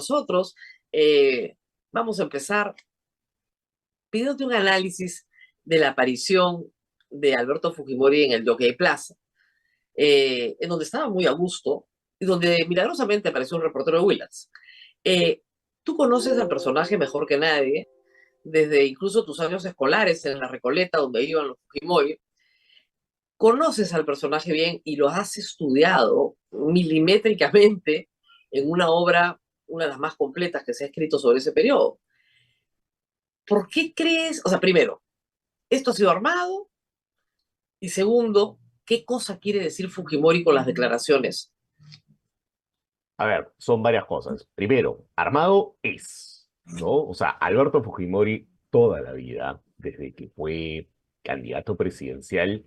nosotros. Vamos a empezar pidiéndote un análisis de la aparición de Alberto Fujimori en el Jockey Plaza, en donde estaba muy a gusto y donde milagrosamente apareció un reportero de Willax. Eh, Tú conoces al personaje mejor que nadie, desde incluso tus años escolares en la Recoleta, donde iban los Fujimori. Conoces al personaje bien y lo has estudiado milimétricamente en una obra, una de las más completas que se ha escrito sobre ese periodo. ¿Por qué crees? O sea, primero, ¿esto ha sido armado? Y segundo, ¿qué cosa quiere decir Fujimori con las declaraciones? A ver, son varias cosas. Primero, armado es, ¿no? O sea, Alberto Fujimori toda la vida, desde que fue candidato presidencial,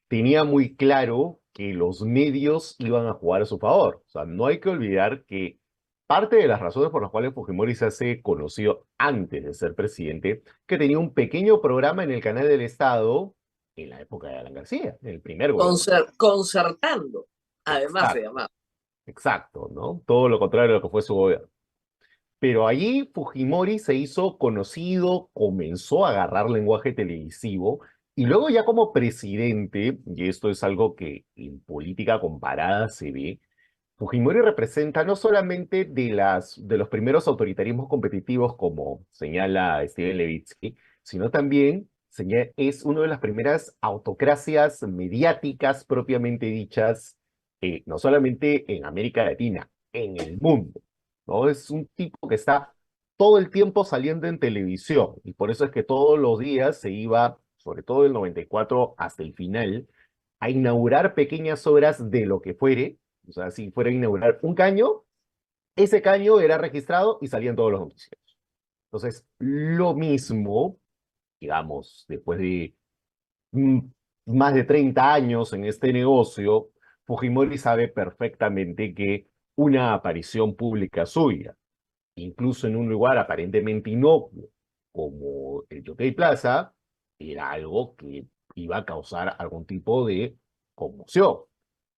tenía muy claro que los medios iban a jugar a su favor. O sea, no hay que olvidar que parte de las razones por las cuales Fujimori se hace conocido antes de ser presidente, que tenía un pequeño programa en el canal del Estado en la época de Alan García, en el primer gobierno. Concertando, además se Exacto. llamaba. Exacto, ¿no? Todo lo contrario de lo que fue su gobierno. Pero allí Fujimori se hizo conocido, comenzó a agarrar lenguaje televisivo y luego ya como presidente, y esto es algo que en política comparada se ve, Fujimori representa no solamente de los primeros autoritarismos competitivos como señala Steven Levitsky, sino también es una de las primeras autocracias mediáticas propiamente dichas, no solamente en América Latina, en el mundo, ¿no? Es un tipo que está todo el tiempo saliendo en televisión y por eso es que todos los días se iba, sobre todo del 94 hasta el final, a inaugurar pequeñas obras de lo que fuere. O sea, si fuera a inaugurar un caño, ese caño era registrado y salía en todos los noticieros. Entonces, lo mismo, digamos, después de mm, más de 30 años en este negocio, Fujimori sabe perfectamente que una aparición pública suya, incluso en un lugar aparentemente inocuo como el Jockey Plaza, era algo que iba a causar algún tipo de conmoción.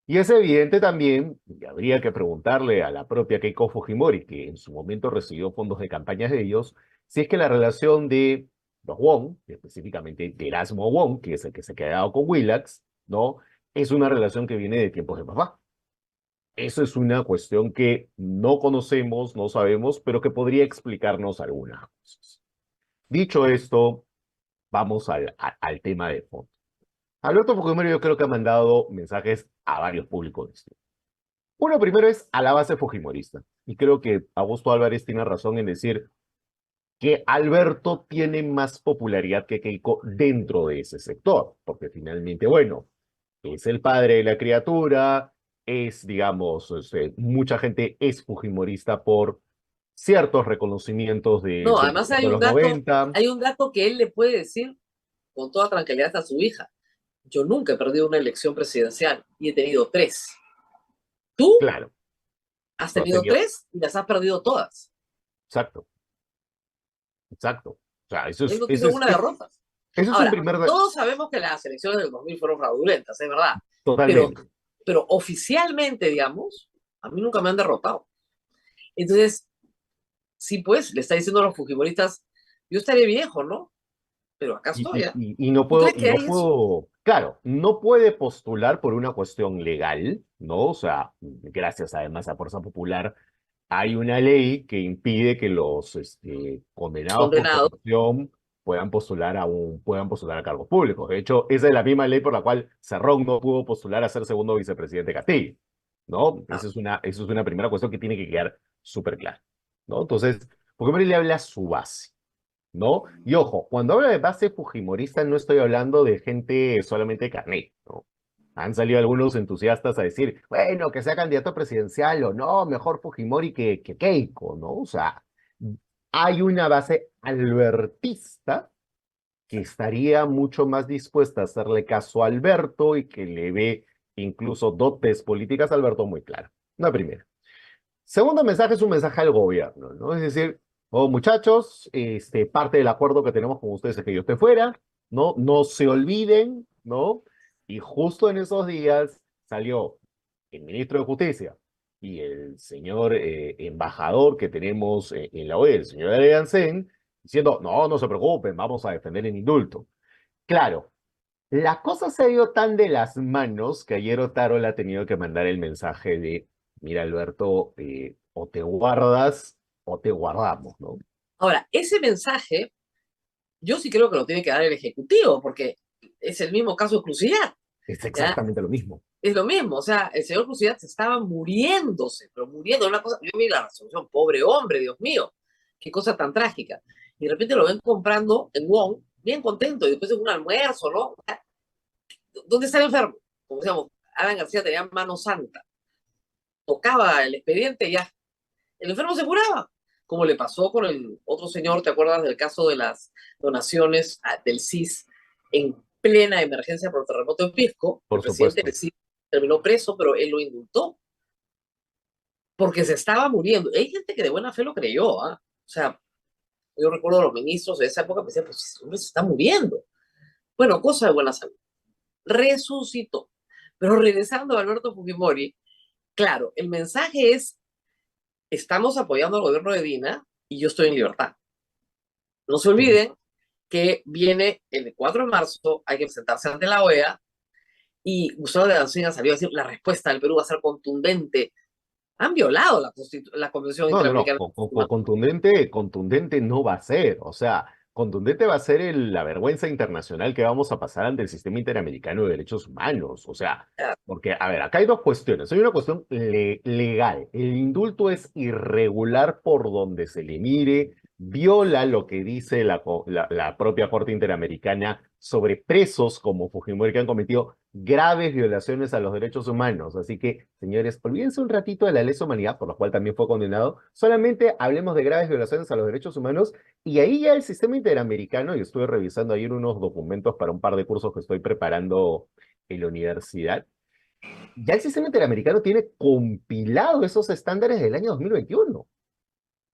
Y es evidente también, y habría que preguntarle a la propia Keiko Fujimori, que en su momento recibió fondos de campañas de ellos, si es que la relación de los Wong, específicamente de Erasmo Wong, que es el que se ha quedado con Willax, ¿no? Es una relación que viene de tiempos de papá. Eso es una cuestión que no conocemos, no sabemos, pero que podría explicarnos algunas cosas. Dicho esto, vamos al tema de fondo. Alberto Fujimori yo creo que ha mandado mensajes a varios públicos distintos. Uno primero es a la base fujimorista. Y creo que Augusto Álvarez tiene razón en decir que Alberto tiene más popularidad que Keiko dentro de ese sector, porque finalmente, bueno, es el padre de la criatura, es, digamos, mucha gente es fujimorista por ciertos reconocimientos No, del además gobierno de los 90. hay un dato que él le puede decir con toda tranquilidad a su hija. Yo nunca he perdido una elección presidencial y he tenido tres. Tú Claro, has lo has tenido tenido. tres y las has perdido todas. Exacto, exacto. O sea, eso Él es, no tiene eso es, una derrota. eso es un Ahora, primer... todos sabemos que las elecciones del 2000 fueron fraudulentas, es verdad, pero, Totalmente. pero oficialmente, digamos, a mí nunca me han derrotado. Entonces, sí, pues, le está diciendo a los fujimoristas, yo estaré viejo, ¿no? Pero acá estoy, ¿eh? Y no ¿Tú puedo, crees que hay eso? claro, no puede postular por una cuestión legal, ¿no? O sea, gracias además a Fuerza Popular, hay una ley que impide que los condenados por Condenado. corrupción puedan postular a cargos públicos. De hecho, esa es la misma ley por la cual Cerrón no pudo postular a ser segundo vicepresidente de Castillo, ¿no? Ah, Esa es una primera cuestión que tiene que quedar súper clara, ¿no? Entonces, Fujimori le habla a su base. ¿No? Y ojo, cuando hablo de base fujimorista no estoy hablando de gente solamente de carnet, ¿no? Han salido algunos entusiastas a decir, bueno, que sea candidato presidencial o no, mejor Fujimori que Keiko, ¿no? O sea, hay una base albertista que estaría mucho más dispuesta a hacerle caso a Alberto y que le ve incluso dotes políticas a Alberto muy claras. Una primera. Segundo mensaje es un mensaje al gobierno, ¿no? Es decir, oh, muchachos, parte del acuerdo que tenemos con ustedes es que yo esté fuera, ¿no? No se olviden, ¿no? Y justo en esos días salió el ministro de Justicia y el señor embajador que tenemos en la OEA, el señor Alliansen, diciendo, no, no se preocupen, vamos a defender el indulto. Claro, la cosa se ha ido tan de las manos que ayer Otárola ha tenido que mandar el mensaje de, mira Alberto, o te guardas o te guardamos, ¿no? Ahora, ese mensaje, yo sí creo que lo tiene que dar el Ejecutivo, porque es el mismo caso de Crucial, Es ¿ya? exactamente lo mismo. Es lo mismo, o sea, el señor Crucial se estaba muriéndose, pero muriendo, una cosa, yo vi la resolución, pobre hombre, Dios mío, qué cosa tan trágica. Y de repente lo ven comprando en Wong, bien contento, y después en un almuerzo, ¿no? ¿Dónde está el enfermo? Como decíamos, Alan García tenía mano santa, tocaba el expediente y ya, el enfermo se curaba, como le pasó con el otro señor, ¿te acuerdas del caso de las donaciones del CIS en plena emergencia por el terremoto en Pisco? El Por presidente supuesto. del CIS terminó preso, pero él lo indultó porque se estaba muriendo. Hay gente que de buena fe lo creyó, ¿ah? O sea, yo recuerdo a los ministros de esa época me decían, pues ese hombre se está muriendo. Bueno, cosa de buena salud. Resucitó. Pero regresando a Alberto Fujimori, claro, el mensaje es, estamos apoyando al gobierno de Dina y yo estoy en libertad. No se Sí. olviden que viene el 4 de marzo, hay que presentarse ante la OEA y Gustavo de Ancina salió a decir la respuesta del Perú va a ser contundente. Han violado la Convención No, no, no, Interamericana de Derechos Humanos. contundente, contundente no va a ser, o sea, contundente va a ser la vergüenza internacional que vamos a pasar ante el sistema interamericano de derechos humanos, o sea, porque, a ver, acá hay dos cuestiones, hay una cuestión legal, el indulto es irregular por donde se le mire, viola lo que dice la propia Corte Interamericana sobre presos como Fujimori que han cometido graves violaciones a los derechos humanos. Así que, señores, olvídense un ratito de la lesa humanidad, por la cual también fue condenado. Solamente hablemos de graves violaciones a los derechos humanos. Y ahí ya el sistema interamericano, y estuve revisando ayer unos documentos para un par de cursos que estoy preparando en la universidad, ya el sistema interamericano tiene compilado esos estándares del año 2021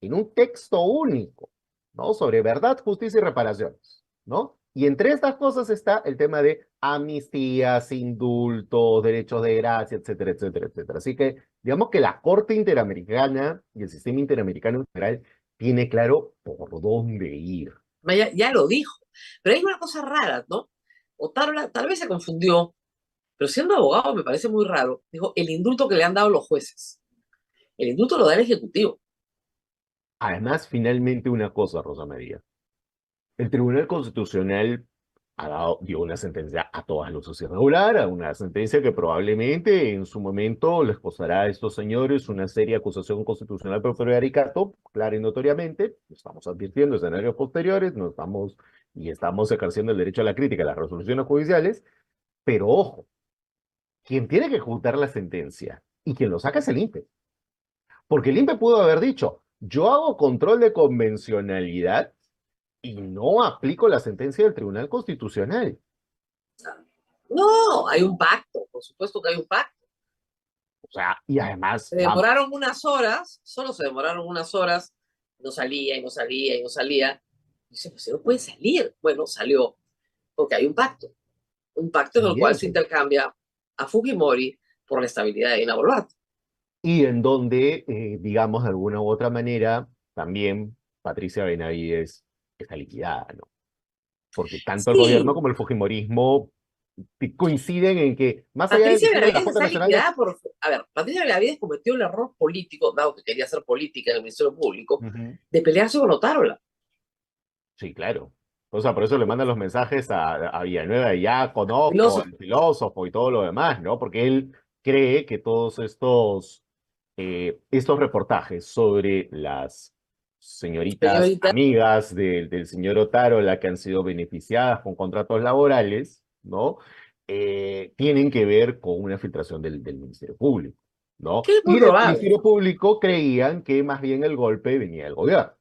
en un texto único, ¿no? Sobre verdad, justicia y reparaciones, ¿no? Y entre estas cosas está el tema de amnistías, indultos, derechos de gracia, etcétera, etcétera, etcétera. Así que digamos que la Corte Interamericana y el sistema interamericano en general tiene claro por dónde ir. Ya lo dijo. Pero hay una cosa rara, ¿no? O tal vez se confundió, pero siendo abogado me parece muy raro. Dijo, el indulto que le han dado los jueces. El indulto lo da el Ejecutivo. Además, finalmente una cosa, Rosa María. El Tribunal Constitucional dio una sentencia a todas luces irregular, a una sentencia que probablemente en su momento les costará a estos señores una seria acusación constitucional por prevaricato, clara y notoriamente. Estamos advirtiendo escenarios posteriores, no estamos y estamos ejerciendo el derecho a la crítica a las resoluciones judiciales, pero ojo, quien tiene que ejecutar la sentencia y quien lo saca es el INPE, porque el INPE pudo haber dicho, yo hago control de convencionalidad y no aplico la sentencia del Tribunal Constitucional. No, hay un pacto, por supuesto que hay un pacto. O sea, y además, Se vamos, demoraron unas horas, solo se demoraron unas horas, no salía y no salía y no salía. Y dice, pues no puede salir. Bueno, salió, porque hay un pacto en el cual se siguiente. intercambia a Fujimori por la estabilidad de Dina Boluarte. Y en donde, digamos, de alguna u otra manera, también Patricia Benavides está liquidada, ¿no? Porque tanto el gobierno Sí, como el Fujimorismo coinciden en que, más allá del Patricia diseño de la Benavides Junta está Nacional de... liquidada por... A ver, Patricia Benavides cometió el error político, dado que quería hacer política en el Ministerio Público, Ujú. de pelearse con Otárola. Sí, claro. O sea, por eso le mandan los mensajes a Villanueva y ya conozco Filósofo, al filósofo y todo lo demás, ¿no? Porque él cree que todos estos reportajes sobre las señoritas señorita. amigas del señor Otaro, la que han sido beneficiadas con contratos laborales, ¿no? Tienen que ver con una filtración del Ministerio Público, ¿no? Que es muy Y del probable. Ministerio Público creían que más bien el golpe venía del gobierno,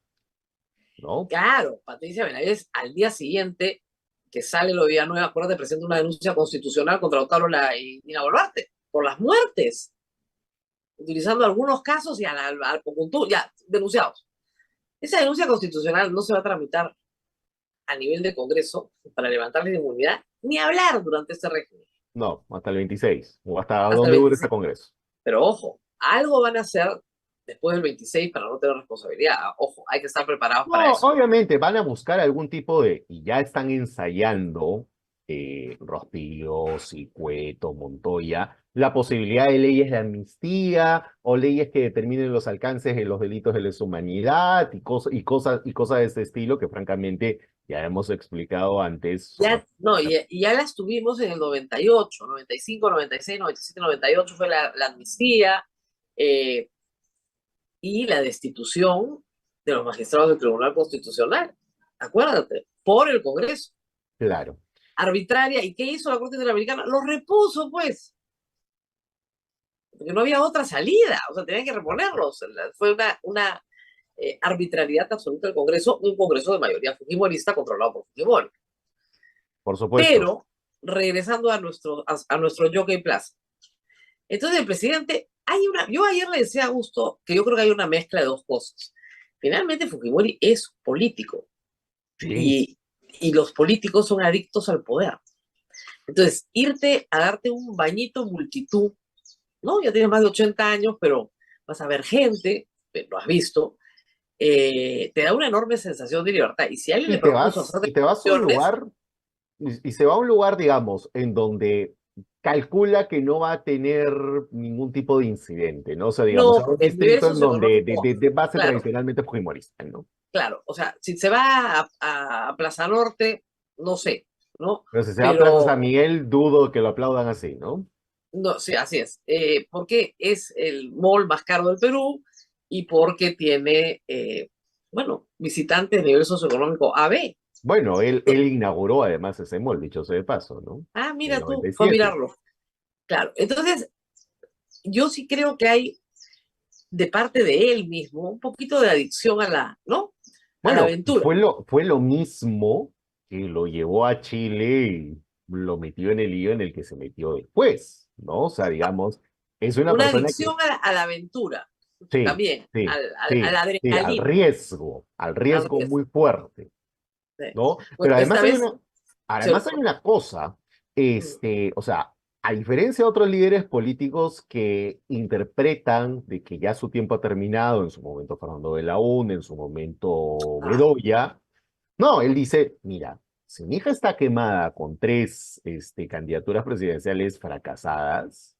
¿no? Claro, Patricia Benavides al día siguiente que sale lo de Villanueva, acuérdate, presenta una denuncia constitucional contra Otárola y Dina Boluarte por las muertes, utilizando algunos casos y al conjunto, ya, denunciados. Esa denuncia constitucional no se va a tramitar a nivel de Congreso para levantarle la inmunidad, ni hablar durante este régimen, No, hasta el 26, o hasta hasta el donde dure este 26. Congreso. Pero ojo, algo van a hacer después del 26 para no tener responsabilidad. Ojo, hay que estar preparados para No, eso. obviamente van a buscar algún tipo de, y ya están ensayando, Rospigliosi, Cueto, Montoya, la posibilidad de leyes de amnistía o leyes que determinen los alcances de los delitos de lesa humanidad y cosas de ese estilo que francamente ya hemos explicado antes. Ya, no, y ya las tuvimos en el 98, 95, 96, 97, 98 fue la amnistía eh, y la destitución de los magistrados del Tribunal Constitucional. Acuérdate, por el Congreso. Claro. Arbitraria. ¿Y qué hizo la Corte Interamericana? Los repuso, pues. Porque no había otra salida. O sea, tenían que reponerlos. Fue una arbitrariedad absoluta del Congreso, un Congreso de mayoría fujimorista controlado por Fujimori. Por supuesto. Pero, regresando a nuestro Jockey Plaza. Entonces, el presidente, yo ayer le decía a Augusto que yo creo que hay una mezcla de dos cosas. Finalmente, Fujimori es político Sí. y los políticos son adictos al poder. Entonces, irte a darte un bañito multitud, ¿no? Ya tienes más de 80 años, pero vas a ver gente, lo has visto, te da una enorme sensación de libertad. Y si alguien le Y te propuso vas, hacer y te vas a un declaraciones, lugar, y se va a un lugar, digamos, en donde calcula que no va a tener ningún tipo de incidente, ¿no? O sea, digamos, no, a un porque el nivel distrito en donde socioeconómico, de base claro, tradicionalmente fujimorista, ¿no? claro, o sea, si se va a Plaza Norte, no sé, ¿no? Pero si se va a Plaza San Pero, Miguel, dudo que lo aplaudan así, ¿no? no, sí, así es, porque es el mall más caro del Perú y porque tiene, bueno, visitantes de nivel socioeconómico AB. Bueno, él inauguró además ese mall, dicho sea de paso, ¿no? Ah, En el mira tú, fue a 97. mirarlo. Claro, entonces yo sí creo que hay de parte de él mismo un poquito de adicción a la, ¿no? A la Bueno, aventura. fue lo mismo que lo llevó a Chile y lo metió en el lío en el que se metió después, ¿no? O sea, digamos, es una Una persona que adicción a la aventura, sí, también, sí, a sí, la sí, adrenalina, al al riesgo riesgo. muy fuerte, Sí. ¿no? Bueno, Pero esta además hay vez una, se además hay usó. una cosa, o sea, a diferencia de otros líderes políticos que interpretan de que ya su tiempo ha terminado, en su momento Fernando de la UN, en su momento Ah, Bedoya, no, él dice, mira, si mi hija está quemada con tres candidaturas presidenciales fracasadas,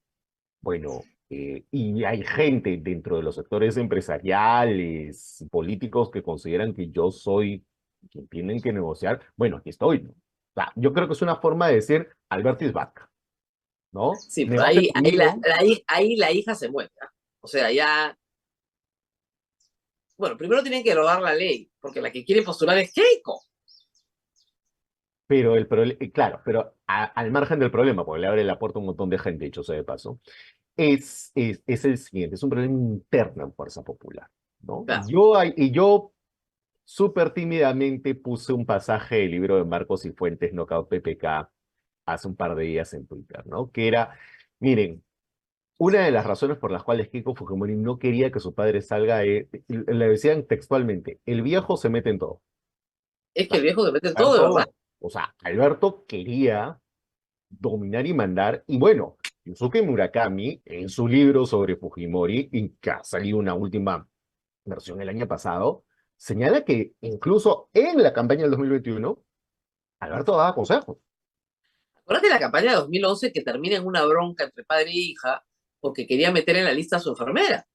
bueno, y hay gente dentro de los sectores empresariales, políticos que consideran que yo soy quien tienen que negociar, bueno, aquí estoy, ¿no? O sea, yo creo que es una forma de decir, Albert is back, ¿no? sí, pero Negocia conmigo, ahí la hija se muestra. O sea, ya, bueno, primero tienen que erogar la ley, porque la que quiere postular es Keiko. pero claro, pero al margen del problema, porque le abre la puerta a un montón de gente, dicho sea de paso, es el siguiente, es un problema interno en Fuerza Popular, ¿no? Claro. Y yo súper tímidamente puse un pasaje del libro de Marcos y Fuentes, Knockout PPK, hace un par de días en Twitter, ¿no? Que era, miren, una de las razones por las cuales Keiko Fujimori no quería que su padre salga, le decían textualmente, el viejo se mete en todo. Es O que sea, el viejo se mete en todo, de verdad. Alberto, o sea, Alberto quería dominar y mandar. Y bueno, Yusuke Murakami, en su libro sobre Fujimori, y que ha salido una última versión el año pasado, señala que incluso en la campaña del 2021, Alberto daba consejos. Acuérdate de la campaña de 2011 que termina en una bronca entre padre e hija porque quería meter en la lista a su enfermera.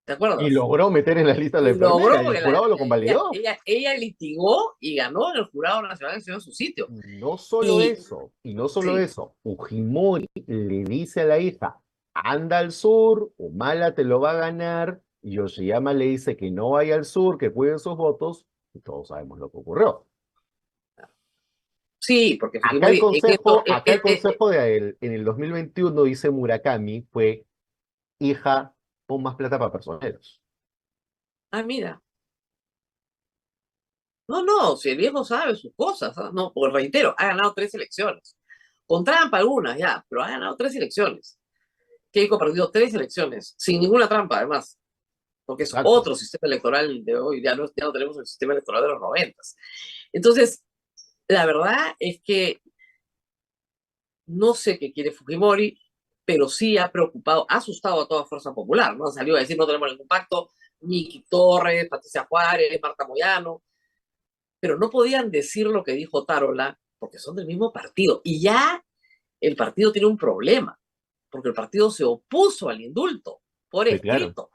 ¿Te Y acuerdas? logró meter en la lista a la Y logró, enfermera, y el porque jurado lo convalidó. ella litigó y ganó en el Jurado Nacional de su sitio. Y Y no solo sí, eso, Fujimori le dice a la hija, anda al sur, Humala te lo va a ganar, y Yoshiyama le dice que no vaya al sur, que cuiden sus votos, y todos sabemos lo que ocurrió. sí, porque Acá el Fujimori en esto, consejo, acá el consejo de él, en el 2021 dice Murakami, fue, hija, pon más plata para personeros. mira, no, no, si el viejo sabe sus cosas, ¿ah? No, porque reitero, ha ganado 3 elecciones. Con trampa algunas, ya, pero ha ganado 3 elecciones. Keiko ha perdido 3 elecciones, sin ninguna trampa, además, porque es Exacto. otro sistema electoral de hoy, ya no tenemos el sistema electoral de los 90. Entonces, la verdad es que no sé qué quiere Fujimori, pero sí ha preocupado, ha asustado a toda Fuerza Popular, ¿no? Han salido a decir no tenemos ningún pacto, Miki Torres, Patricia Juárez, Marta Moyano, pero no podían decir lo que dijo Tarola porque son del mismo partido. Y ya el partido tiene un problema, porque el partido se opuso al indulto por Sí, claro. escrito.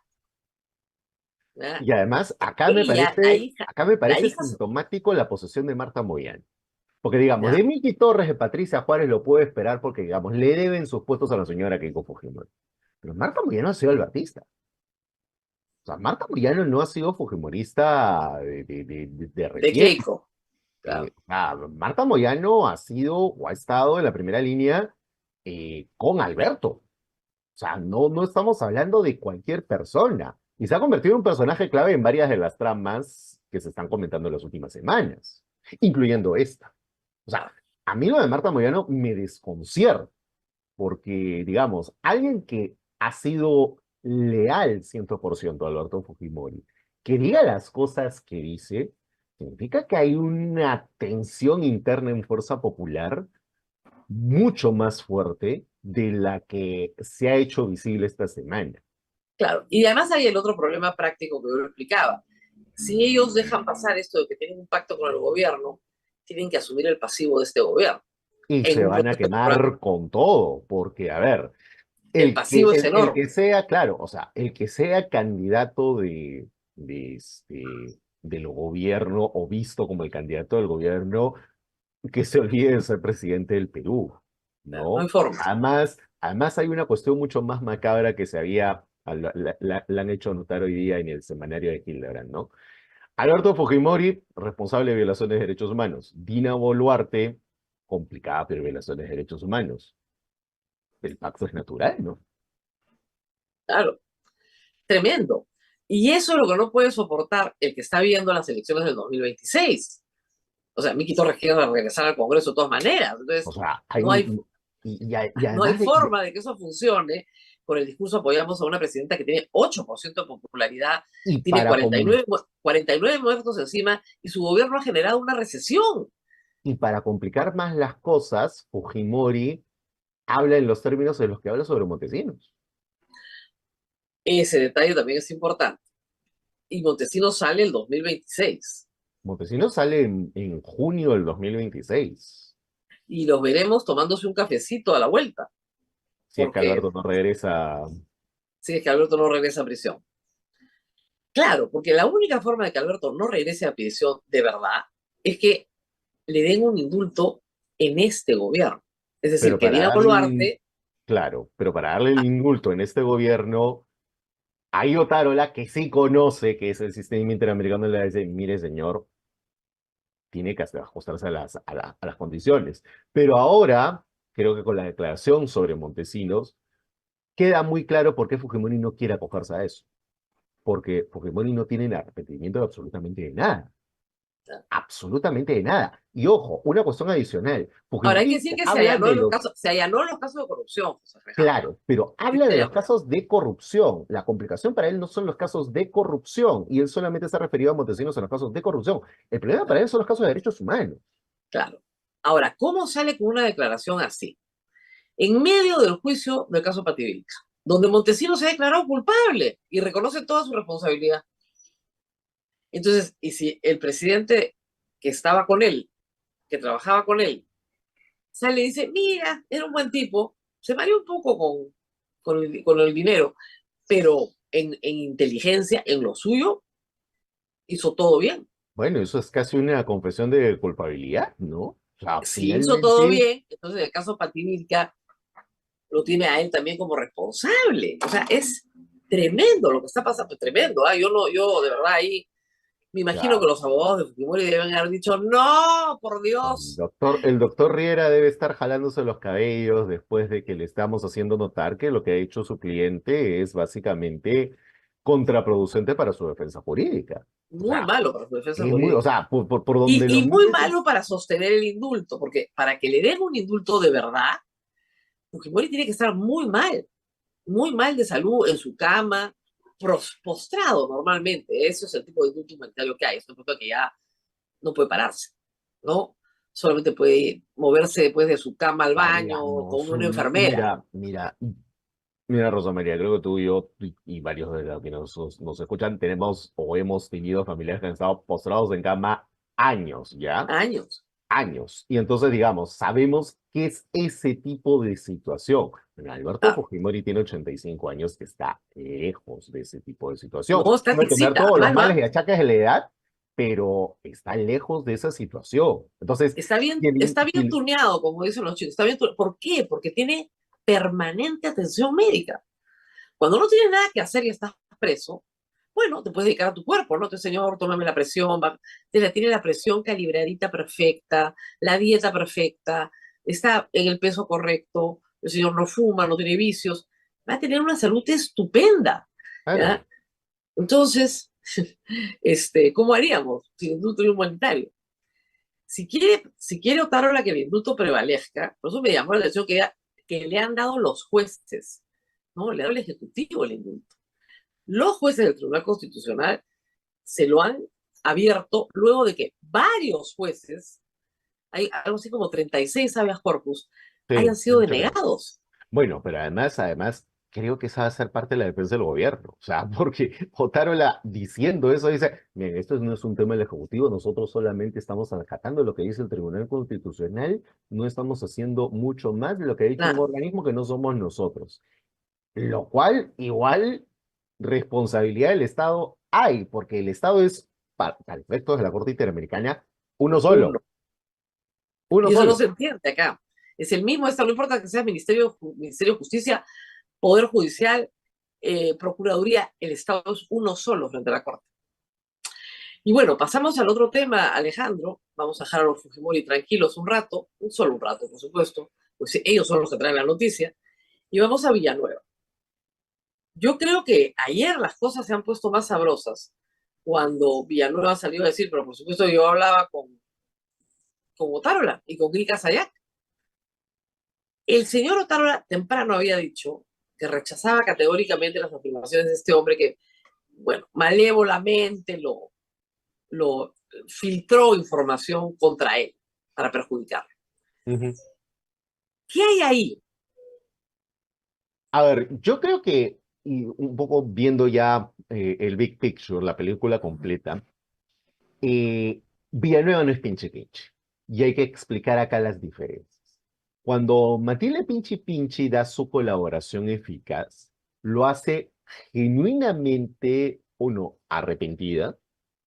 ¿Ya? Y además, Ella, acá me la parece hija, sintomático la posesión de Marta Moyano. Porque digamos, ya, de Miki Torres, de Patricia Juárez lo puedo esperar porque, digamos, le deben sus puestos a la señora Keiko Fujimori. Pero Marta Moyano ha sido albertista. O sea, Marta Moyano no ha sido fujimorista de de recién. Keiko, claro, Marta Moyano ha sido o ha estado en la primera línea con Alberto. O sea, no estamos hablando de cualquier persona. Y se ha convertido en un personaje clave en varias de las tramas que se están comentando en las últimas semanas, incluyendo esta. O sea, a mí lo de Marta Moyano me desconcierta, porque, digamos, alguien que ha sido leal 100% a Alberto Fujimori, que diga las cosas que dice, significa que hay una tensión interna en Fuerza Popular mucho más fuerte de la que se ha hecho visible esta semana. claro. Y además hay el otro problema práctico que yo lo explicaba. Si ellos dejan pasar esto de que tienen un pacto con el gobierno, tienen que asumir el pasivo de este gobierno Y en se un van a proceso electoral. quemar con todo, porque, a ver, El pasivo es el que enorme. sea, claro, o sea, el que sea candidato de lo gobierno o visto como el candidato del gobierno, que se olvide de ser presidente del Perú, No hay ¿no? forma. Además hay una cuestión mucho más macabra que se había, la han hecho notar hoy día en el semanario de Hildebrand, ¿no? Alberto Fujimori, responsable de violaciones de derechos humanos. Dina Boluarte, complicada, pero violaciones de derechos humanos. El pacto es natural, ¿no? Claro, tremendo. Y eso es lo que no puede soportar el que está viendo las elecciones del 2026. O sea, Miki Torres quiere regresar al Congreso de todas maneras. O Entonces, sea, no hay, y no hay además forma de que eso funcione con el discurso apoyamos a una presidenta que tiene 8% de popularidad, y tiene para, 49 muertos encima y su gobierno ha generado una recesión. y para complicar más las cosas, Fujimori habla en los términos en los que habla sobre Montesinos. Ese detalle también es importante. Y Montesinos sale el 2026 Montesinos sale en junio del 2026, y los veremos tomándose un cafecito a la vuelta, si es que porque Alberto no regresa. si es que Alberto no regresa a prisión. Claro, porque la única forma de que Alberto no regrese a prisión de verdad es que le den un indulto en este gobierno. Es decir, Pero que para Dina darle, Boluarte, claro, pero para darle el ah, indulto en este gobierno, hay Otárola que sí conoce que es el sistema interamericano, le dice, mire señor, tiene que ajustarse a las condiciones. Pero ahora, creo que con la declaración sobre Montesinos, queda muy claro por qué Fujimori no quiere acogerse a eso. Porque Fujimori no tiene arrepentimiento de absolutamente de nada. Absolutamente de nada. Y ojo, una cuestión adicional. ahora hay que Fujimori decir que habla de los. se allanó los casos de corrupción, José Alejandro. Claro, pero Sí, habla se de los allanó. casos de corrupción. La complicación para él no son los casos de corrupción, y él solamente se ha referido a Montesinos en los casos de corrupción. El problema para él son los casos de derechos humanos. Claro. Ahora, ¿cómo sale con una declaración así? En medio del juicio del caso Pativilca, donde Montesinos se ha declarado culpable y reconoce toda su responsabilidad. Entonces, y si el presidente que estaba con él, que trabajaba con él, sale y dice, mira, era un buen tipo, se mareó un poco con el dinero, pero en inteligencia, en lo suyo, hizo todo bien. Bueno, eso es casi una confesión de culpabilidad, ¿no? O sea, Si hizo todo finalmente, bien, entonces el caso Pativilca lo tiene a él también como responsable. O sea, es tremendo lo que está pasando, tremendo. ¿Ah? Yo no, yo de verdad ahí me imagino que ya, los abogados de Fujimori deben haber dicho, no, por Dios. el doctor Riera debe estar jalándose los cabellos después de que le estamos haciendo notar que lo que ha hecho su cliente es básicamente contraproducente para su defensa jurídica. O Muy sea, malo para su defensa es muy, o jurídica. sea, por donde lo Y muy mires malo es, para sostener el indulto, porque para que le den un indulto de verdad, Fujimori tiene que estar muy mal de salud, en su cama, postrado normalmente. Ese es el tipo de indulto humanitario que hay. Es un punto que ya no puede pararse, ¿no? Solamente puede moverse después de su cama al baño con digamos, una enfermera. mira, Mira, Rosa María, creo que tú y yo y varios de los que nos escuchan tenemos o hemos tenido familiares que han estado postrados en cama años, ¿ya? Años. Años. Y entonces, digamos, sabemos qué es ese tipo de situación. Bueno, Alberto Ah, Fujimori tiene 85 años, que está lejos de ese tipo de situación. no, está Puede tener exquisita. todos los Además, males y achaques de la edad, pero está lejos de esa situación. Entonces, si está bien tuneado, como dicen los chicos. Está bien ¿Por qué? Porque tiene permanente atención médica. Cuando no tienes nada que hacer y estás preso, bueno, te puedes dedicar a tu cuerpo, ¿no? Te señor, tómame la presión, tiene la presión calibradita perfecta, la dieta perfecta, está en el peso correcto, el señor no fuma, no tiene vicios, va a tener una salud estupenda, claro. ¿ya? Entonces, ¿cómo haríamos sin indulto humanitario? Si quiere Otárola que el indulto prevalezca, por eso me llamó la atención que le han dado los jueces, ¿no? Le ha dado el Ejecutivo el indulto. Los jueces del Tribunal Constitucional se lo han abierto luego de que varios jueces, hay algo así como 36 habeas corpus, Sí, hayan sido mucho que denegados. bueno, pero además, creo que esa va a ser parte de la defensa del gobierno. O sea, porque Otárola diciendo eso dice, miren, esto no es un tema del Ejecutivo, nosotros solamente estamos acatando lo que dice el Tribunal Constitucional, no estamos haciendo mucho más de lo que ha dicho un Nada, organismo que no somos nosotros. Lo cual, igual, responsabilidad del Estado hay, porque el Estado es, para efectos de la Corte Interamericana, uno uno. solo, uno Y eso no solo. se entiende acá. Es el mismo, no importa que sea Ministerio de Justicia, Poder Judicial, Procuraduría, el Estado es uno solo frente a la Corte. Y bueno, pasamos al otro tema, Alejandro. Vamos a dejar a los Fujimori tranquilos un rato, solo un rato, por supuesto, pues ellos son los que traen la noticia. Y vamos a Villanueva. Yo creo que ayer las cosas se han puesto más sabrosas cuando Villanueva salió a decir, pero por supuesto yo hablaba con Otárola y con Grica Sayac. El señor Otárola temprano había dicho que rechazaba categóricamente las afirmaciones de este hombre que, bueno, malévolamente lo filtró información contra él para perjudicarlo. Ujú. ¿Qué hay ahí? A ver, yo creo que, y un poco viendo ya el big picture, la película completa, Villanueva no es Pinche Pinche. Y hay que explicar acá las diferencias. Cuando Matilde Pinchi Pinchi da su colaboración eficaz, lo hace genuinamente, uno, arrepentida,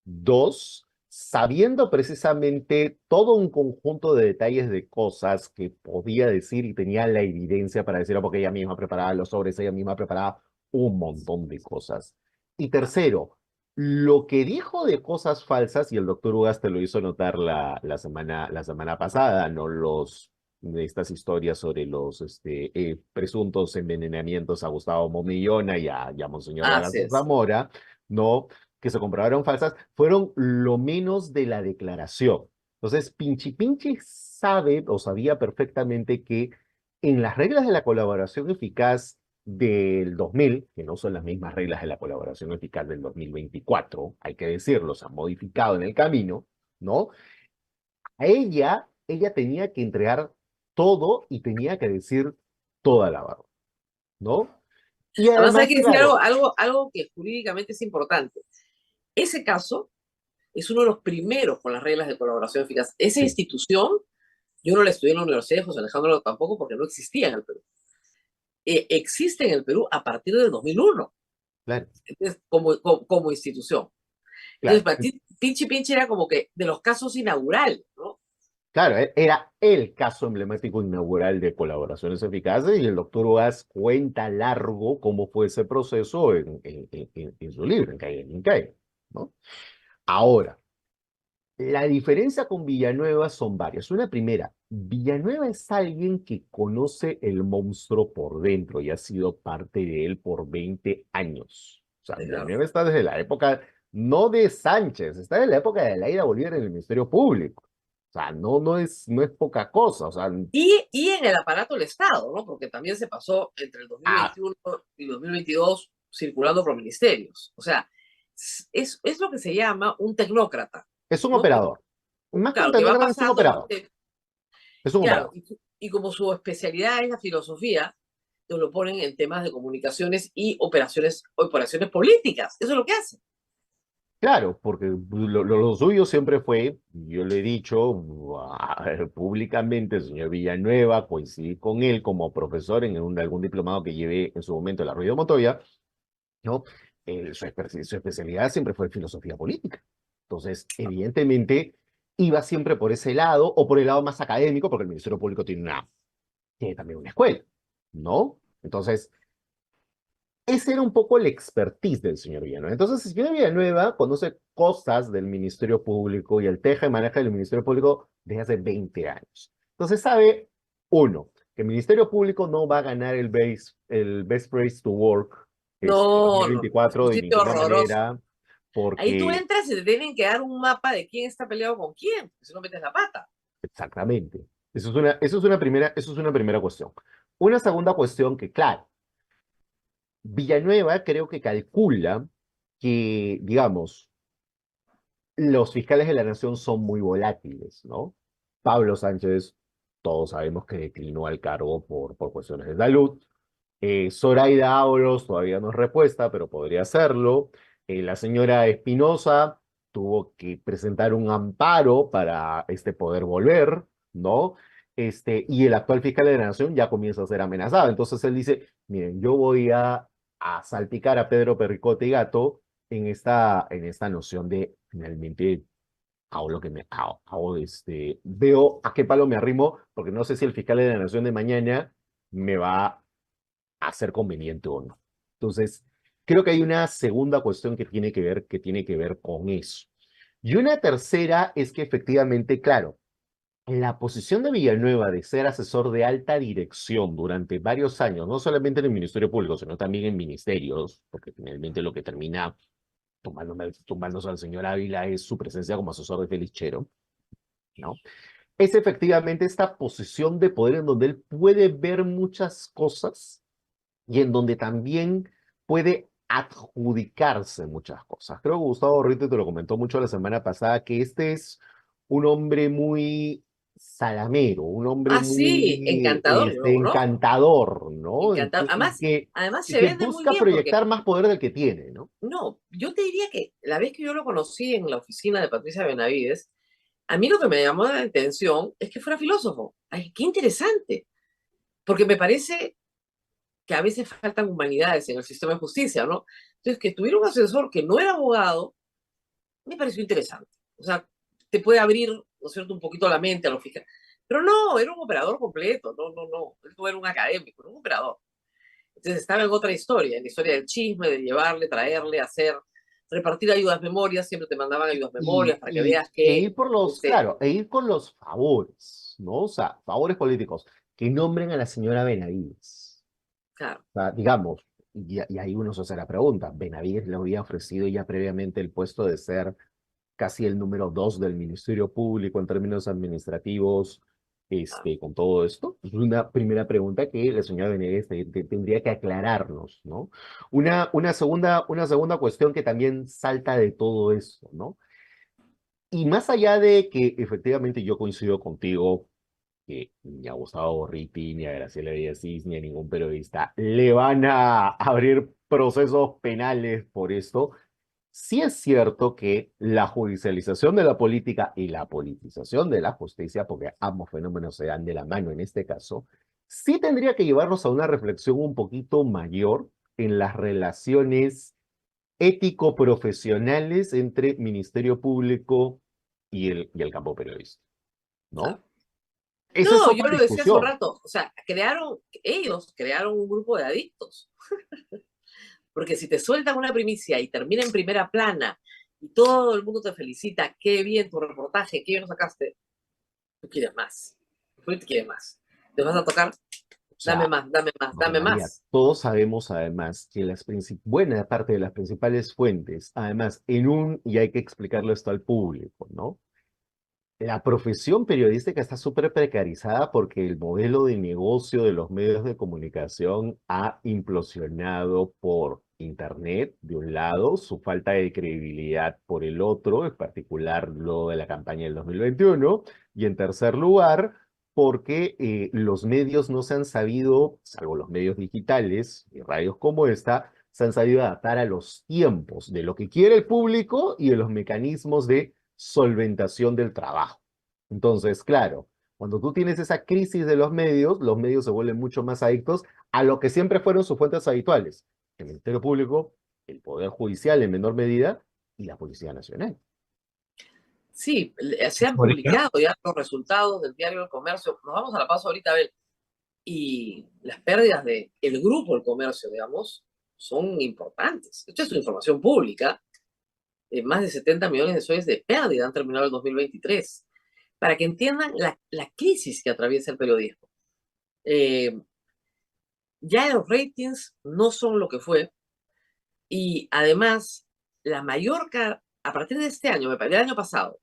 dos, sabiendo precisamente todo un conjunto de detalles de cosas que podía decir y tenía la evidencia para decirlo porque ella misma preparaba los sobres, ella misma preparaba un montón de cosas. Y tercero, lo que dijo de cosas falsas, y el doctor Ugas te lo hizo notar la semana pasada, ¿no? De estas historias sobre los presuntos envenenamientos a Gustavo Momillona y a Monseñor Así Ragazzo es. Zamora, ¿no? Que se comprobaron falsas, fueron lo menos de la declaración. Entonces, Pinchi Pinchi sabe o sabía perfectamente que en las reglas de la colaboración eficaz del 2000, que no son las mismas reglas de la colaboración eficaz del 2024, hay que decirlo, se han modificado en el camino, ¿no? A ella tenía que entregar todo y tenía que decir toda la verdad, ¿no? Y Además hay además, que decir claro, algo que jurídicamente es importante. Ese caso es uno de los primeros con las reglas de colaboración eficaz. Esa sí, institución, yo no la estudié en la Universidad de José Alejandro tampoco porque no existía en el Perú. Existe en el Perú a partir del 2001, claro, entonces, como institución. Entonces, claro. para ti, Pinchi Pinchi era como que de los casos inaugurales, ¿no? Claro, era el caso emblemático inaugural de colaboraciones eficaces y el doctor Oaz cuenta largo cómo fue ese proceso en su libro, en Calle en Calle, ¿no? Ahora, la diferencia con Villanueva son varias. Una primera, Villanueva es alguien que conoce el monstruo por dentro y ha sido parte de él por 20 años. O sea, Claro. Villanueva está desde la época, no de Sánchez, está en la época de Laida Bolívar en el Ministerio Público. O sea, no es poca cosa. O sea, Y en el aparato del Estado, ¿no? Porque también se pasó entre el ah, 2021 y 2022 circulando por ministerios. O sea, es lo que se llama un tecnócrata, es un ¿no? operador. Más que un Claro, que va tecnócrata, es un pasando, operador. Es un claro, operador. y como su especialidad es la filosofía, lo ponen en temas de comunicaciones y operaciones políticas. Eso es lo que hace. Claro, porque lo suyo siempre fue, yo le he dicho públicamente, el señor Villanueva, coincidí con él como profesor en algún diplomado que llevé en su momento en la Ruido Montoya, ¿no? Su especialidad siempre fue filosofía política. Entonces, evidentemente, iba siempre por ese lado o por el lado más académico, porque el Ministerio Público tiene también una escuela, ¿no? Entonces, ese era un poco el expertise del señor Villanueva. Entonces, el señor Villanueva conoce cosas del Ministerio Público y el teja y maneja del Ministerio Público desde hace 20 años. Entonces, sabe, uno, que el Ministerio Público no va a ganar el Best Place to Work No, no, no. Es un 2024 de sitio ninguna horroroso. manera, Ahí tú porque entras y te tienen que dar un mapa de quién está peleado con quién, si no metes la pata. exactamente. Eso es una primera cuestión. Una segunda cuestión que, claro, Villanueva creo que calcula que, digamos, los fiscales de la nación son muy volátiles, ¿no? Pablo Sánchez, todos sabemos que declinó al cargo por cuestiones de salud. Zoraida Ábalos todavía no es respuesta, pero podría serlo. La señora Espinosa tuvo que presentar un amparo para poder volver, ¿no? Y el actual fiscal de la nación ya comienza a ser amenazado. Entonces él dice, miren, yo voy a salpicar a Pedro Perricote y Gato en esta noción de finalmente hago lo que veo a qué palo me arrimo, porque no sé si el fiscal de la nación de mañana me va a ser conveniente o no. Entonces, creo que hay una segunda cuestión que tiene que ver con eso. Y una tercera es que efectivamente, claro, la posición de Villanueva de ser asesor de alta dirección durante varios años, no solamente en el Ministerio Público, sino también en ministerios, porque finalmente lo que termina tumbándose al señor Ávila es su presencia como asesor de Félix Chero, ¿no? Es efectivamente esta posición de poder en donde él puede ver muchas cosas y en donde también puede adjudicarse muchas cosas. Creo que Gustavo Rito te lo comentó mucho la semana pasada, que este es un hombre muy salamero, un hombre Ah, sí, muy encantador, ¿no? encantador, ¿no? Encantador. Y Además, que, además y se que vende muy busca bien porque, proyectar más poder del que tiene, ¿no? no, yo te diría que la vez que yo lo conocí en la oficina de Patricia Benavides, a mí lo que me llamó la atención es que fuera filósofo. Ay, qué interesante, porque me parece que a veces faltan humanidades en el sistema de justicia, ¿no? Entonces, que tuviera un asesor que no era abogado, me pareció interesante. O sea, te puede abrir, ¿no es cierto?, un poquito la mente a los fiscales. Pero no, era un operador completo, no, no, no. Él no era un académico, era un operador. Entonces estaba en otra historia, en la historia del chisme, de llevarle, traerle, hacer, repartir ayudas memorias, siempre te mandaban ayudas Y, memorias para que y, veas e que, ir por los, este, claro, e ir con los favores, ¿no? O sea, favores políticos, que nombren a la señora Benavides. claro, O sea, digamos, y ahí uno se hace la pregunta, Benavides le había ofrecido ya previamente el puesto de ser casi el número 2 del Ministerio Público en términos administrativos, claro. con todo esto. Es una primera pregunta que la señora Benavides tendría que aclararnos, ¿no? Una segunda cuestión que también salta de todo esto, ¿no? Y más allá de que efectivamente yo coincido contigo que ni a Gustavo Gorriti, ni a Graciela Villasís, ni a ningún periodista le van a abrir procesos penales por esto, sí es cierto que la judicialización de la política y la politización de la justicia, porque ambos fenómenos se dan de la mano en este caso, sí tendría que llevarnos a una reflexión un poquito mayor en las relaciones ético-profesionales entre Ministerio Público y el campo periodista, ¿no? Claro. Esa es No, yo otra lo decía hace un discusión. rato, o sea, ellos crearon un grupo de adictos, porque si te sueltan una primicia y termina en primera plana y todo el mundo te felicita, qué bien tu reportaje, qué bien lo sacaste, tú quieres más, tú quieres más. Te vas a tocar, O dame sea, más, dame más, Rosa dame María, más. todos sabemos además que buena parte de las principales fuentes, además, y hay que explicarlo esto al público, ¿no? La profesión periodística está súper precarizada porque el modelo de negocio de los medios de comunicación ha implosionado por Internet, de un lado, su falta de credibilidad por el otro, en particular luego de la campaña del 2021, y en tercer lugar, porque los medios no se han sabido, salvo los medios digitales y radios como esta, se han sabido adaptar a los tiempos de lo que quiere el público y de los mecanismos de solventación del trabajo. Entonces, claro, cuando tú tienes esa crisis de los medios se vuelven mucho más adictos a lo que siempre fueron sus fuentes habituales: el Ministerio Público, el Poder Judicial en menor medida y la Policía Nacional. Sí, se han publicado ya los resultados del diario El Comercio. Nos vamos a la pausa ahorita, Abel. Y las pérdidas del grupo El Comercio, digamos, son importantes. Esto es información pública. Más de 70 millones de soles de pérdida han terminado el 2023. Para que entiendan la crisis que atraviesa el periodismo. Ya los ratings no son lo que fue. Y además, a partir de este año, del año pasado,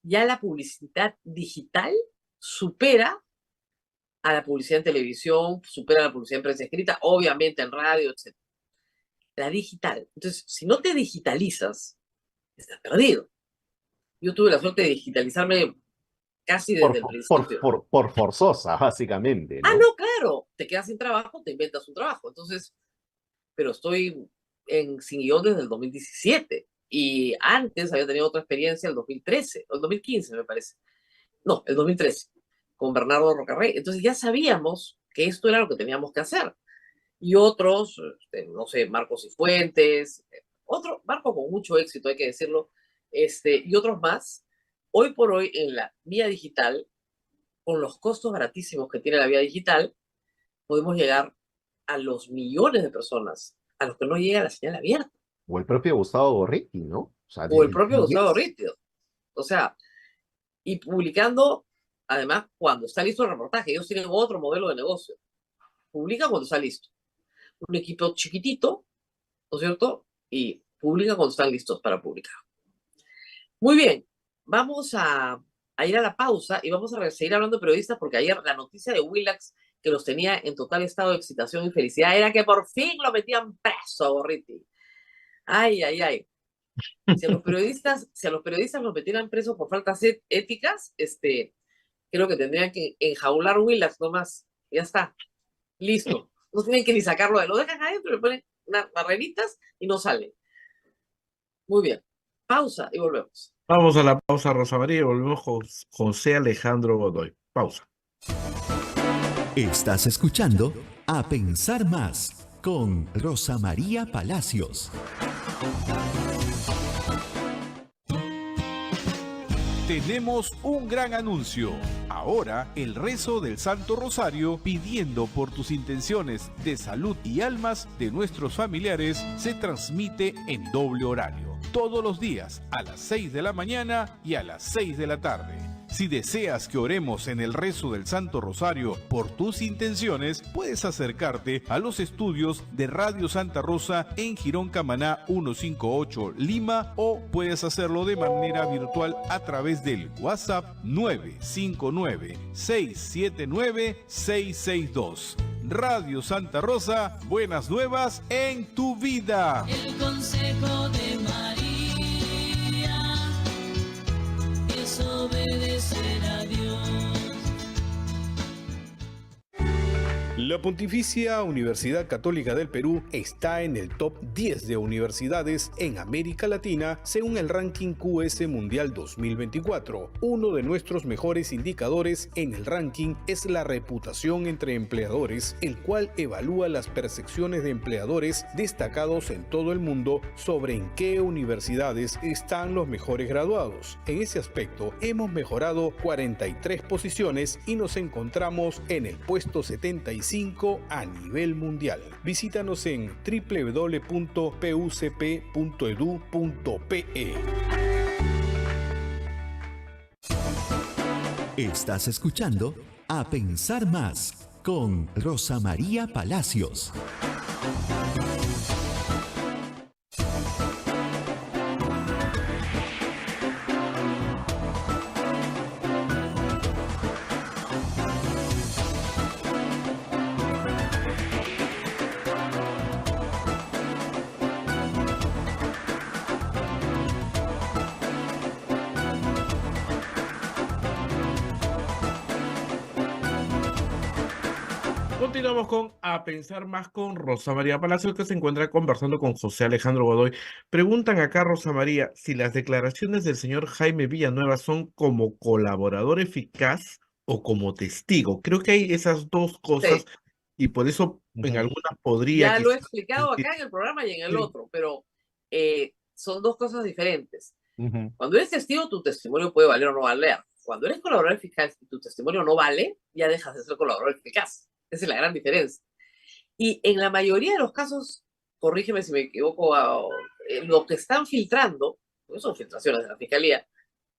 ya la publicidad digital supera a la publicidad en televisión, supera a la publicidad en prensa escrita, obviamente en radio, etc. La digital. Entonces, si no te digitalizas, estás perdido. Yo tuve la suerte de digitalizarme casi desde el principio. Por forzosa, básicamente, ¿no? Ah, no, claro. Te quedas sin trabajo, te inventas un trabajo. Entonces, pero estoy sin guión desde el 2017. Y antes había tenido otra experiencia el 2013, o el 2015 me parece. No, el 2013, con Bernardo Rocarrey. Entonces ya sabíamos que esto era lo que teníamos que hacer. Y otros, no sé, Marcos y Fuentes, otro Marco con mucho éxito, hay que decirlo, y otros más. Hoy por hoy en la vía digital, con los costos baratísimos que tiene la vía digital, podemos llegar a los millones de personas a los que no llega la señal abierta. O el propio Gustavo Gorriti, ¿no? O el propio Gustavo Gorriti. O sea, y publicando, además, cuando está listo el reportaje. Ellos tienen otro modelo de negocio. Publican cuando está listo. Un equipo chiquitito, ¿no es cierto? Y publican cuando están listos para publicar. Muy bien, vamos a ir a la pausa y vamos a seguir hablando de periodistas, porque ayer la noticia de Willax, que los tenía en total estado de excitación y felicidad, era que por fin lo metían preso a Gorriti. Ay, ay, ay. Si a los periodistas los metieran presos por faltas éticas, creo que tendrían que enjaular Willax nomás. Ya está. Listo. No tienen que ni sacarlo, lo dejan adentro, le ponen unas barreritas y no salen. Muy bien. Pausa y volvemos. Vamos a la pausa, Rosa María, y volvemos con José Alejandro Godoy. Pausa. Estás escuchando A Pensar Más con Rosa María Palacios. Tenemos un gran anuncio. Ahora el rezo del Santo Rosario, pidiendo por tus intenciones de salud y almas de nuestros familiares, se transmite en doble horario, todos los días a las 6 de la mañana y a las 6 de la tarde. Si deseas que oremos en el rezo del Santo Rosario por tus intenciones, puedes acercarte a los estudios de Radio Santa Rosa en Girón Camaná 158 Lima, o puedes hacerlo de manera virtual a través del WhatsApp 959-679-662. Radio Santa Rosa, buenas nuevas en tu vida. El consejo de María es obedecer a Dios. La Pontificia Universidad Católica del Perú está en el top 10 de universidades en América Latina según el ranking QS Mundial 2024. Uno de nuestros mejores indicadores en el ranking es la reputación entre empleadores, el cual evalúa las percepciones de empleadores destacados en todo el mundo sobre en qué universidades están los mejores graduados. En ese aspecto hemos mejorado 43 posiciones y nos encontramos en el puesto 75 a nivel mundial. Visítanos en www.pucp.edu.pe. Estás escuchando A Pensar Más con Rosa María Palacios. Continuamos con A Pensar Más con Rosa María Palacio, que se encuentra conversando con José Alejandro Godoy. Preguntan acá, Rosa María, si las declaraciones del señor Jaime Villanueva son como colaborador eficaz o como testigo. Creo que hay esas dos cosas Sí, y por eso en Ujú. algunas podría ya lo he quizás explicado sentir. acá en el programa y en el Sí. otro, pero son dos cosas diferentes. Ujú. Cuando eres testigo, tu testimonio puede valer o no valer. Cuando eres colaborador eficaz y tu testimonio no vale, ya dejas de ser colaborador eficaz. Esa es la gran diferencia. Y en la mayoría de los casos, corrígeme si me equivoco, lo que están filtrando, porque son filtraciones de la fiscalía,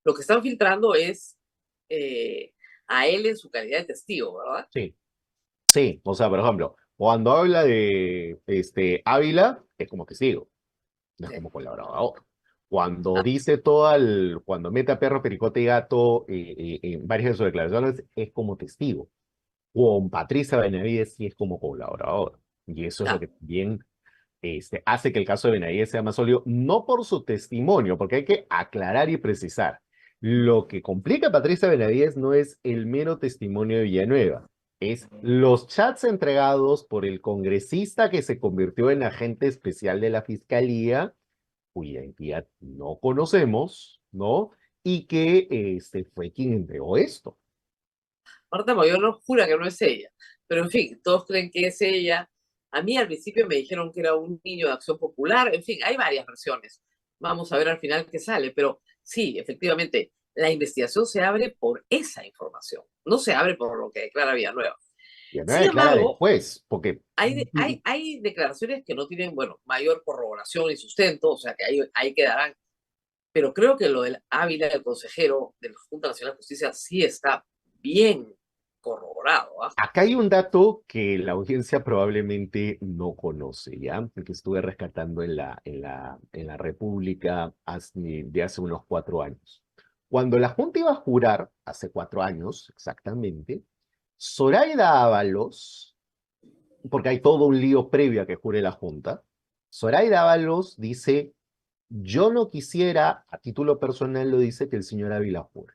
lo que están filtrando es eh, a él en su calidad de testigo, ¿verdad? Sí, sí, o sea, por ejemplo, cuando habla de Ávila, es como testigo, no es Sí. como colaborador. Cuando dice todo cuando mete a perro, pericote y gato en varias de sus declaraciones, es como testigo. Con Patricia Benavides sí es como colaborador. Y eso es lo Ah, que también hace que el caso de Benavides sea más sólido, no por su testimonio, porque hay que aclarar y precisar. Lo que complica a Patricia Benavides no es el mero testimonio de Villanueva, es los chats entregados por el congresista que se convirtió en agente especial de la Fiscalía, cuya identidad no conocemos, ¿no? Y que fue quien entregó esto. Marta Mayor jura que no es ella, pero en fin, todos creen que es ella. A mí al principio me dijeron que era un niño de Acción Popular, en fin, hay varias versiones. Vamos a ver al final qué sale, pero sí, efectivamente, la investigación se abre por esa información, no se abre por lo que declara Villanueva. Villanueva Sin declara embargo, después, porque hay declaraciones que no tienen, bueno, mayor corroboración y sustento, o sea que ahí quedarán. Pero creo que lo del Ávila, el consejero de la Junta Nacional de Justicia, sí está bien corroborado. ¿Ah? acá hay un dato que la audiencia probablemente no conoce, ¿ya? Que estuve rescatando en la República de hace unos 4 años. Cuando la Junta iba a jurar, hace 4 años exactamente, Zoraida Ábalos, porque hay todo un lío previo a que jure la Junta, Zoraida Ábalos dice, yo no quisiera, a título personal lo dice, que el señor Ávila jure,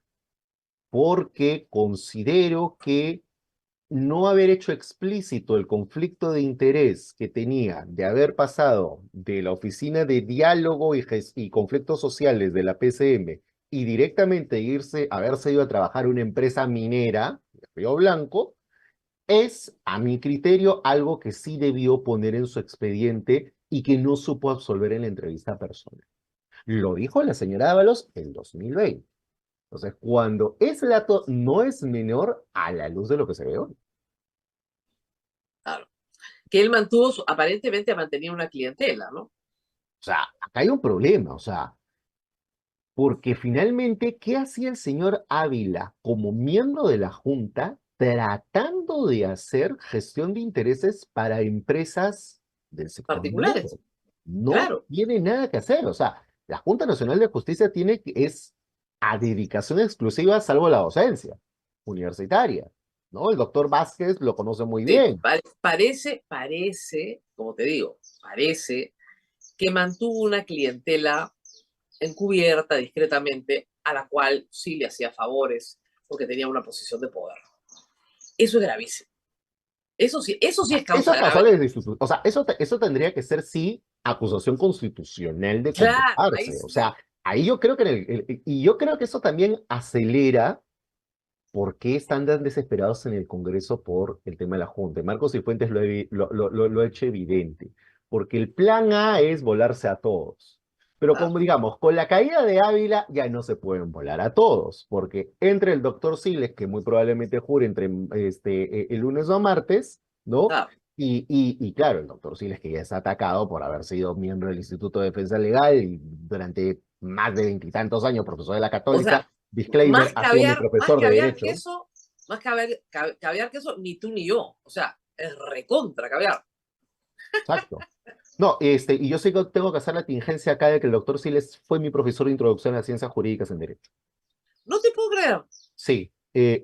porque considero que no haber hecho explícito el conflicto de interés que tenía de haber pasado de la Oficina de Diálogo y Conflictos Sociales de la PCM y directamente haberse ido a trabajar a una empresa minera de Río Blanco, es, a mi criterio, algo que sí debió poner en su expediente y que no supo absolver en la entrevista personal. Lo dijo la señora Ábalos en 2020. Entonces, cuando ese dato no es menor a la luz de lo que se ve hoy. Claro. Que él aparentemente mantenía una clientela, ¿no? O sea, acá hay un problema, o sea, porque finalmente, ¿qué hacía el señor Ávila como miembro de la Junta tratando de hacer gestión de intereses para empresas del sector minero? Particulares, No claro. tiene nada que hacer, o sea, la Junta Nacional de Justicia es a dedicación exclusiva, salvo la docencia universitaria, ¿no? El doctor Vázquez lo conoce muy Sí, bien. parece, como te digo, parece que mantuvo una clientela encubierta, discretamente, a la cual sí le hacía favores porque tenía una posición de poder. Eso es gravísimo. Eso sí es Eso causa es grave. causal de o sea, eso tendría que ser, sí, acusación constitucional de Claro, ahí convocarse. O sea, sí. ahí yo creo que y yo creo que eso también acelera por qué están tan desesperados en el Congreso por el tema de la Junta. Marcos y Fuentes lo ha hecho evidente, porque el plan A es volarse a todos. Pero Ah, como digamos, con la caída de Ávila ya no se pueden volar a todos, porque entre el doctor Siles, que muy probablemente jure entre el lunes o martes, ¿no? ah. Y claro, el doctor Siles que ya está atacado por haber sido miembro del Instituto de Defensa Legal y durante más de 20 y tantos años profesor de la O sea, Católica, disclaimer, ha sido mi más profesor de caviar que Derecho. eso, caviar que eso, ni tú ni yo. O sea, es recontra caviar. Exacto. No, y yo sé que tengo que hacer la tingencia acá de que el doctor Siles fue mi profesor de introducción a las ciencias jurídicas en Derecho. No te puedo creer. Sí,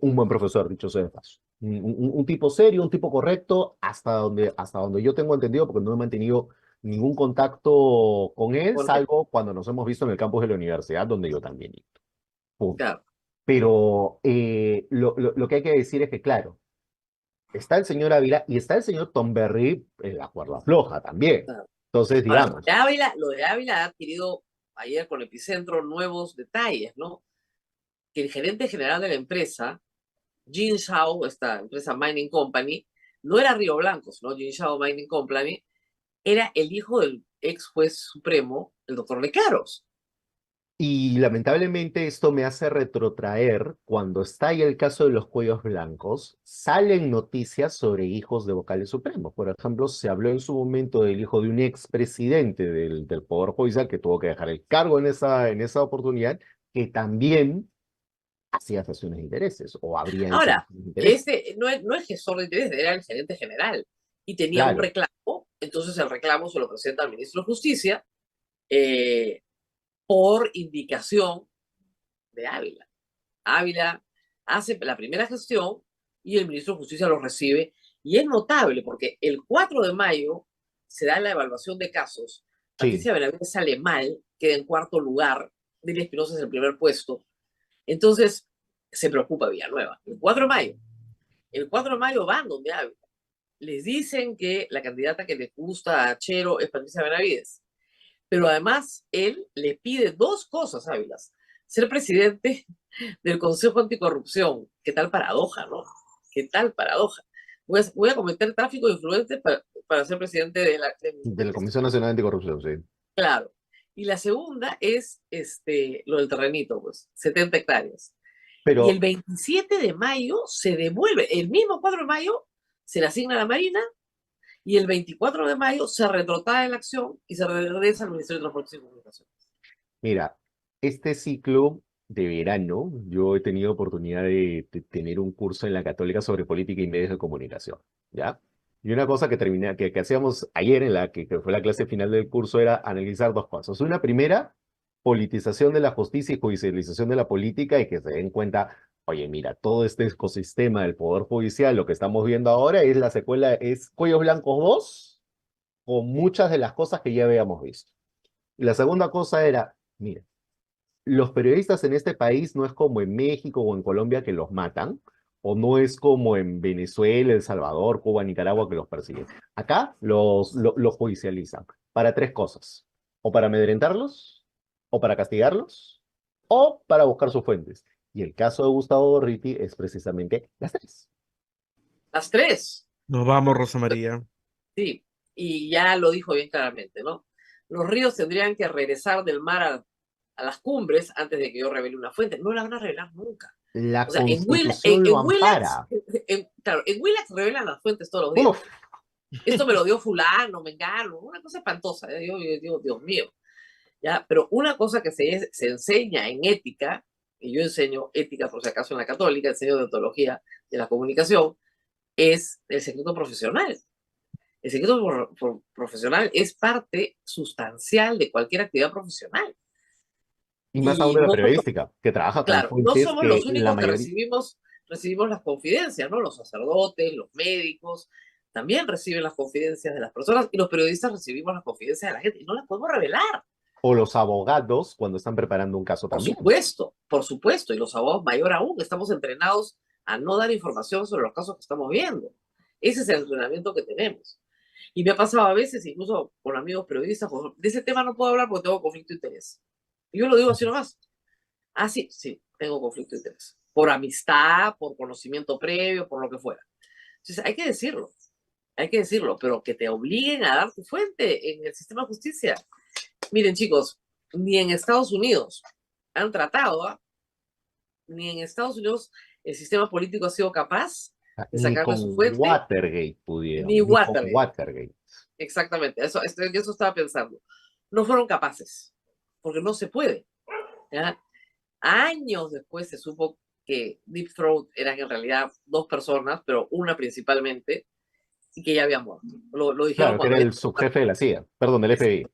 un buen profesor, dicho sea de paso. Un tipo serio, un tipo correcto, hasta donde yo tengo entendido, porque no he mantenido ningún contacto con él, Con él. salvo cuando nos hemos visto en el campus de la universidad, donde yo también he ido. Punto. Claro. Pero lo que hay que decir es que, claro, está el señor Ávila y está el señor Tomberry en la cuerda floja también. Claro. Entonces, Ahora, digamos, lo de Ávila ha adquirido ayer con Epicentro nuevos detalles, ¿no? Que el gerente general de la empresa, Jin Shao, esta empresa Mining Company, no era Río Blanco, sino Jin Shao Mining Company, era el hijo del ex juez supremo, el doctor Lecaros. y lamentablemente esto me hace retrotraer cuando estalla el caso de los cuellos blancos, salen noticias sobre hijos de vocales supremos. Por ejemplo, se habló en su momento del hijo de un expresidente del Poder Judicial que tuvo que dejar el cargo en esa oportunidad, que también hacía gestiones de intereses o habría hecho Ahora, gestiones de intereses. no es gestor de interés, era el gerente general y tenía un Claro, reclamo, entonces el reclamo se lo presenta al ministro de Justicia eh, por indicación de Ávila. Ávila hace la primera gestión y el ministro de Justicia lo recibe. Y es notable porque el 4 de mayo se da la evaluación de casos. sí. Patricia Benavides sale mal, queda en cuarto lugar. Delia Espinosa es el primer puesto. Entonces se preocupa Villanueva. El 4 de mayo. El 4 de mayo van donde Ávila. Les dicen que la candidata que les gusta a Chero es Patricia Benavides. Pero además él le pide dos cosas, Ávila. Ser presidente del Consejo Anticorrupción. ¿Qué tal paradoja, no? ¿Qué tal paradoja? Voy a cometer tráfico de influencias para ser presidente De la Comisión Nacional Anticorrupción, sí. Claro. Y la segunda es lo del terrenito, pues, 70 hectáreas. Y el Pero 27 de mayo se devuelve, el mismo 4 de mayo se le asigna a la Marina y el 24 de mayo se retrotrae la acción y se regresa al Ministerio de Transportes y Comunicaciones. mira, este ciclo de verano, yo he tenido oportunidad de tener un curso en la Católica sobre política y medios de comunicación, ¿ya? Y una cosa que hacíamos ayer que fue la clase final del curso era analizar dos cosas. Una primera, politización de la justicia y judicialización de la política y que se den cuenta, oye, mira, todo este ecosistema del Poder Judicial, lo que estamos viendo ahora es la secuela, es Cuellos Blancos 2, con muchas de las cosas que ya habíamos visto. Y la segunda cosa era, mira, los periodistas en este país no es como en México o en Colombia que los matan, o no es como en Venezuela, El Salvador, Cuba, Nicaragua que los persiguen. Acá los judicializan para tres cosas, o para amedrentarlos, o para castigarlos, o para buscar sus fuentes. Y el caso de Gustavo Gorriti es precisamente las tres. Las tres. Nos vamos, Rosa María. Sí, y ya lo dijo bien claramente, ¿no? Los ríos tendrían que regresar del mar a las cumbres antes de que yo revele una fuente. No la van a revelar nunca. La O sea, Constitución lo ampara. Claro, en Willax revelan las fuentes todos los días. Uf, Esto me lo dio fulano, mengano, una cosa espantosa. Yo digo, Dios mío. ¿Ya? Pero una cosa que se enseña en ética, y yo enseño ética por si acaso en la católica, enseño deontología de la comunicación, es el secreto profesional. El secreto profesional es parte sustancial de cualquier actividad profesional. y más aún Y de la no, periodística, que trabaja con claro, no fuentes somos que los la únicos que mayoría... recibimos las confidencias, ¿no? Los sacerdotes, los médicos, también reciben las confidencias de las personas y los periodistas recibimos las confidencias de la gente y no las podemos revelar. O los abogados cuando están preparando un caso también. Por supuesto, y los abogados mayor aún, estamos entrenados a no dar información sobre los casos que estamos viendo. Ese es el entrenamiento que tenemos. Y me ha pasado a veces, incluso con amigos periodistas, de ese tema no puedo hablar porque tengo conflicto de interés. Y yo lo digo así nomás. Ah, sí, sí, tengo conflicto de interés. Por amistad, por conocimiento previo, por lo que fuera. Entonces, hay que decirlo, pero que te obliguen a dar tu fuente en el sistema de justicia. Miren, chicos, ni en Estados Unidos han tratado, ¿eh? Ni en Estados Unidos el sistema político ha sido capaz de Ni sacarle con su fuente, Watergate pudieron, ni ni con Watergate. Watergate. Exactamente, eso estaba pensando. No fueron capaces, porque no se puede. ¿Ya? Años después se supo que Deep Throat eran en realidad dos personas, pero una principalmente, y que ya había muerto. Lo dijeron Claro, que cuando era el subjefe de la CIA, perdón, del FBI.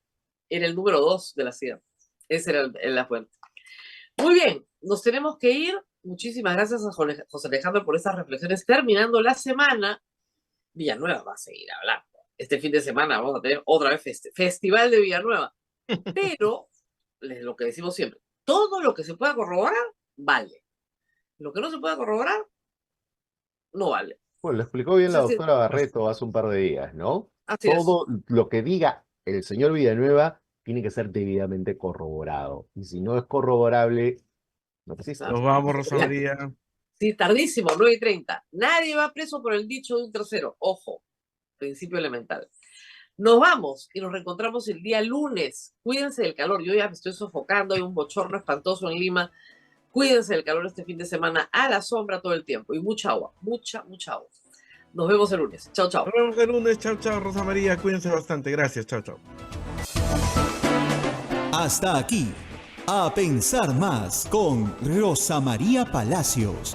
era el número 2 de la CIA. Esa era la fuente. Muy bien, nos tenemos que ir. Muchísimas gracias a José Alejandro por esas reflexiones. Terminando la semana, Villanueva va a seguir hablando. Este fin de semana vamos a tener otra vez Festival de Villanueva. Pero, lo que decimos siempre, todo lo que se pueda corroborar, vale. Lo que no se pueda corroborar, no vale. Bueno, lo explicó bien la Sí, sí, doctora Barreto hace un par de días, ¿no? así es. Todo lo que diga el señor Villanueva tiene que ser debidamente corroborado. Y si no es corroborable, no existe. Nos vamos, Rosa Ya. María. Sí, tardísimo, 9:30. Nadie va preso por el dicho de un tercero. Ojo, principio elemental. Nos vamos y nos reencontramos el día lunes. Cuídense del calor. Yo ya me estoy sofocando. Hay un bochorno espantoso en Lima. Cuídense del calor este fin de semana a la sombra todo el tiempo. Y mucha agua. Mucha agua. Nos vemos el lunes. Chao, chao. Nos vemos el lunes. Chao, chao, Rosa María. Cuídense bastante. Gracias. Chao, chao. Hasta aquí, A Pensar Más con Rosa María Palacios.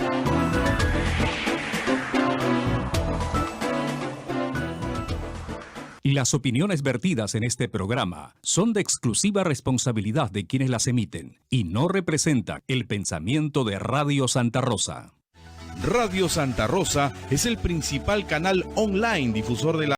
Las opiniones vertidas en este programa son de exclusiva responsabilidad de quienes las emiten y no representan el pensamiento de Radio Santa Rosa. Radio Santa Rosa es el principal canal online difusor de la